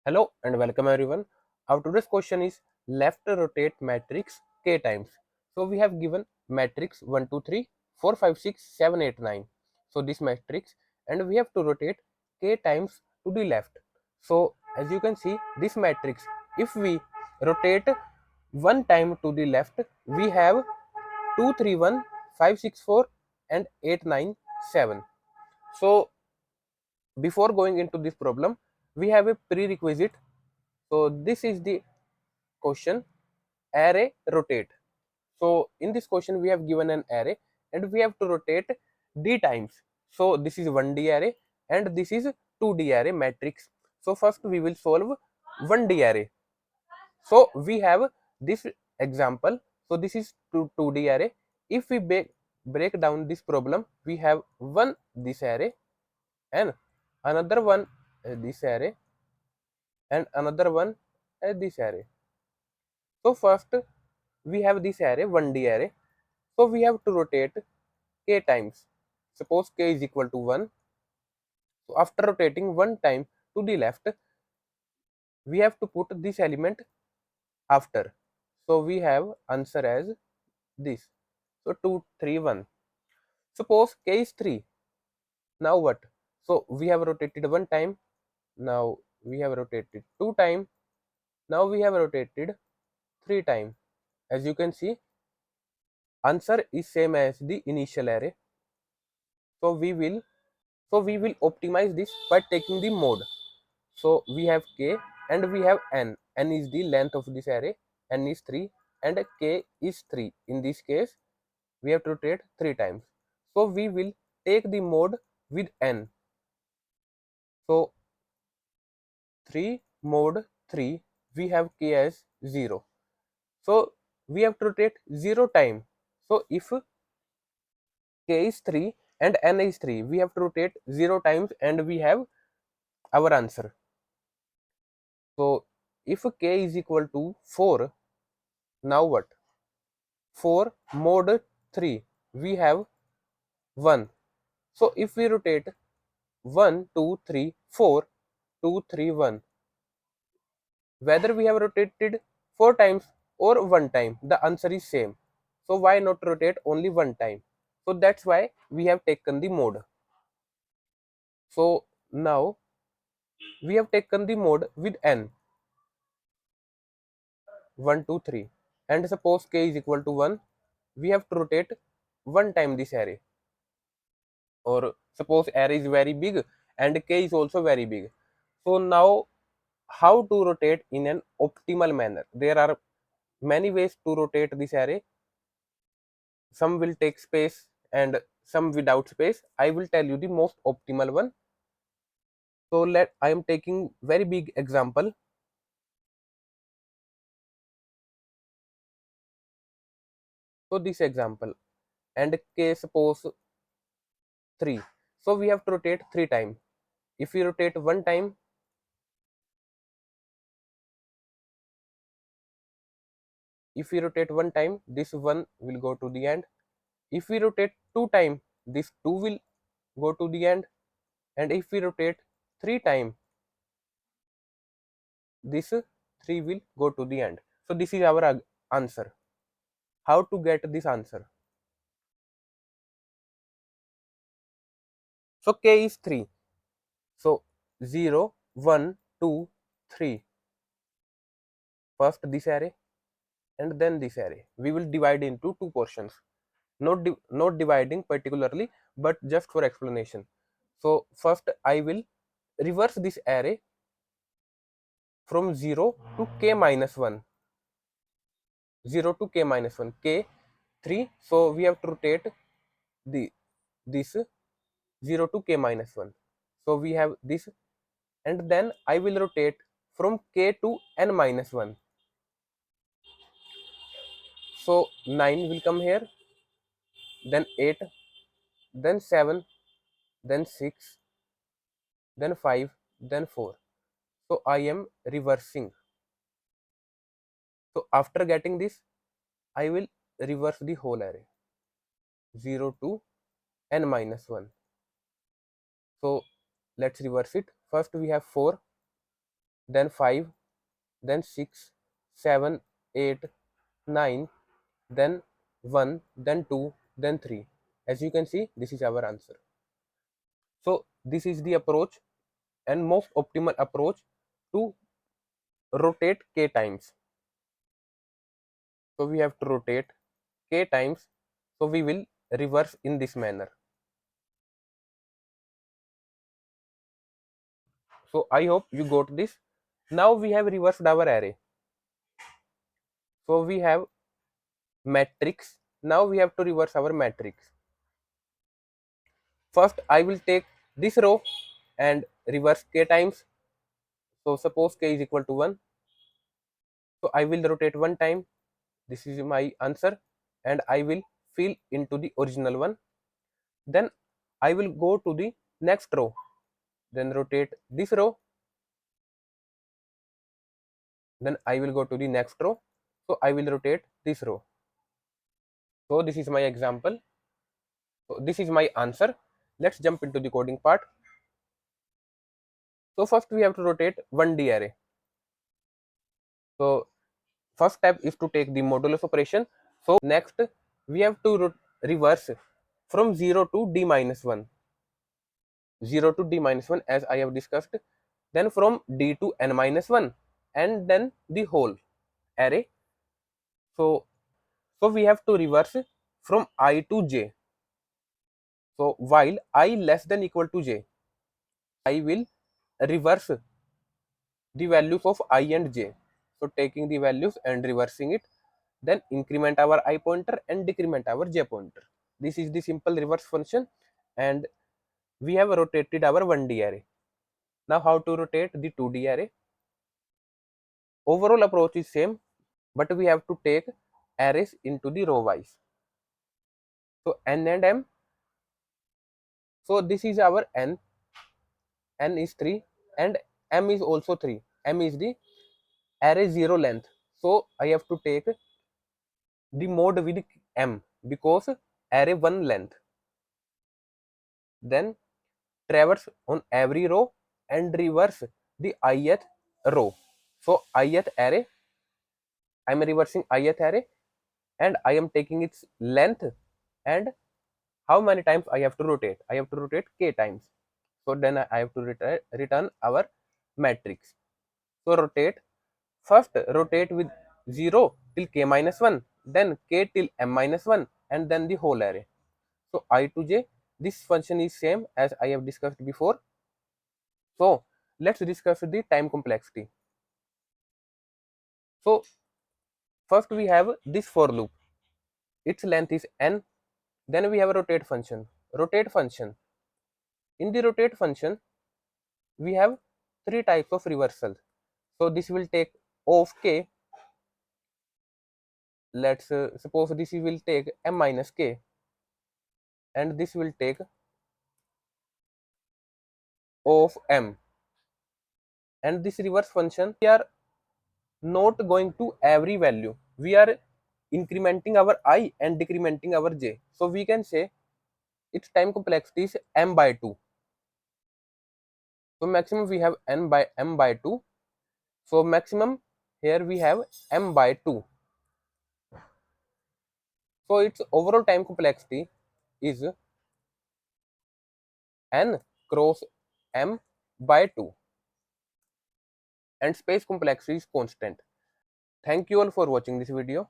Hello and welcome everyone. Our today's question is left rotate matrix k times. So we have given matrix 1, 2, 3, 4, 5, 6, 7, 8, 9. So this matrix and we have to rotate k times to the left. So as you can see this matrix, if we rotate one time to the left, we have 2, 3, 1, 5, 6, 4 and 8, 9, 7. So before going into this problem, we have a prerequisite. So this is the question array rotate. So in this question we have given an array and we have to rotate d times. So this is 1D array and this is 2D array matrix. So first we will solve 1D array. So we have this example. So this is 2D array. If we break down this problem, we have one this array and another one this array and another one this array. So first we have this array 1D array. So we have to rotate k times. Suppose k is equal to 1. So after rotating one time to the left, we have to put this element after. So we have answer as this. So 2, 3, 1. Suppose k is 3. Now what? So we have rotated one time. Now we have rotated two time. Now we have rotated three time. As you can see, answer is same as the initial array. So we will optimize this by taking the mode. So we have k and we have n. N is the length of this array, n is 3 and k is 3. In this case, we have to rotate 3 times. So we will take the mode with n. So 3 mode 3, we have k as 0. So we have to rotate 0 time. So if k is 3 and n is 3, we have to rotate 0 times and we have our answer. So if k is equal to 4, now what? 4 mode 3, we have 1. So if we rotate 1, 2, 3, 4, 2, 3, 1, whether we have rotated 4 times or 1 time, the answer is same. So why not rotate only 1 time? So that's why we have taken the mode. So now we have taken the mode with n, 1, 2, 3, and suppose k is equal to 1, we have to rotate 1 time this array. Or suppose array is very big and k is also very big. So now how to rotate in an optimal manner? There are many ways to rotate this array. Some will take space and some without space. I will tell you the most optimal one. So I am taking very big example. So this example and k suppose 3. So we have to rotate 3 times. If we rotate 1 time, this 1 will go to the end. If we rotate 2 time, this 2 will go to the end, and if we rotate 3 time, this 3 will go to the end. So this is our answer. How to get this answer? So k is 3. So 0, 1, 2, 3. First this array and then this array. We will divide into two portions. Not dividing particularly, but just for explanation. So first I will reverse this array from 0 to k minus 1. 0 to k minus 1, k 3. So we have to rotate this 0 to k minus 1. So we have this, and then I will rotate from k to n minus 1. So 9 will come here, then 8, then 7, then 6, then 5, then 4. So I am reversing. So after getting this, I will reverse the whole array 0 to n minus 1. So let's reverse it. First we have 4, then 5, then 6, 7, 8, 9, then 1, then 2, then 3. As you can see, this is our answer. So this is the approach and most optimal approach to rotate k times. So we have to rotate k times. So we will reverse in this manner. So I hope you got this. Now we have reversed our array. So we have matrix. Now we have to reverse our matrix. First I will take this row and reverse k times. So suppose k is equal to 1. So I will rotate one time. This is my answer, and I will fill into the original one. Then I will go to the next row, then rotate this row, then I will go to the next row. So I will rotate this row. So this is my example. So this is my answer. Let's jump into the coding part. So first we have to rotate 1D array. So first step is to take the modulus operation. So next we have to reverse from 0 to d minus 1. 0 to d minus 1 as I have discussed, then from d to n minus 1, and then the whole array. So we have to reverse from I to j. So while I less than equal to j, I will reverse the values of I and j. So taking the values and reversing it, then increment our I pointer and decrement our j pointer. This is the simple reverse function, and we have rotated our 1D array. Now how to rotate the 2D array? Overall approach is same, but we have to take arrays into the row wise. So n and m. So this is our n. N is 3 and m is also 3. M is the array 0 length. So I have to take the mode with m because array 1 length. Then traverse on every row and reverse the ith row. So ith array, I am reversing ith array and I am taking its length and how many times I have to rotate. I have to rotate k times. So then I have to return our matrix. So rotate, first rotate with 0 till k minus 1, then k till m minus 1, and then the whole array. So I to j, this function is same as I have discussed before. So let's discuss the time complexity. So first we have this for loop. Its length is n. Then we have a rotate function. Rotate function. In the rotate function, we have three types of reversal. So this will take of k. Let's suppose this will take m minus k, and this will take of m. And this reverse function, we are not going to every value. We are incrementing our I and decrementing our j. So we can say its time complexity is m by 2. So maximum we have n by m by 2. So maximum here we have m by 2. So its overall time complexity is n cross m by 2, and space complexity is constant. Thank you all for watching this video.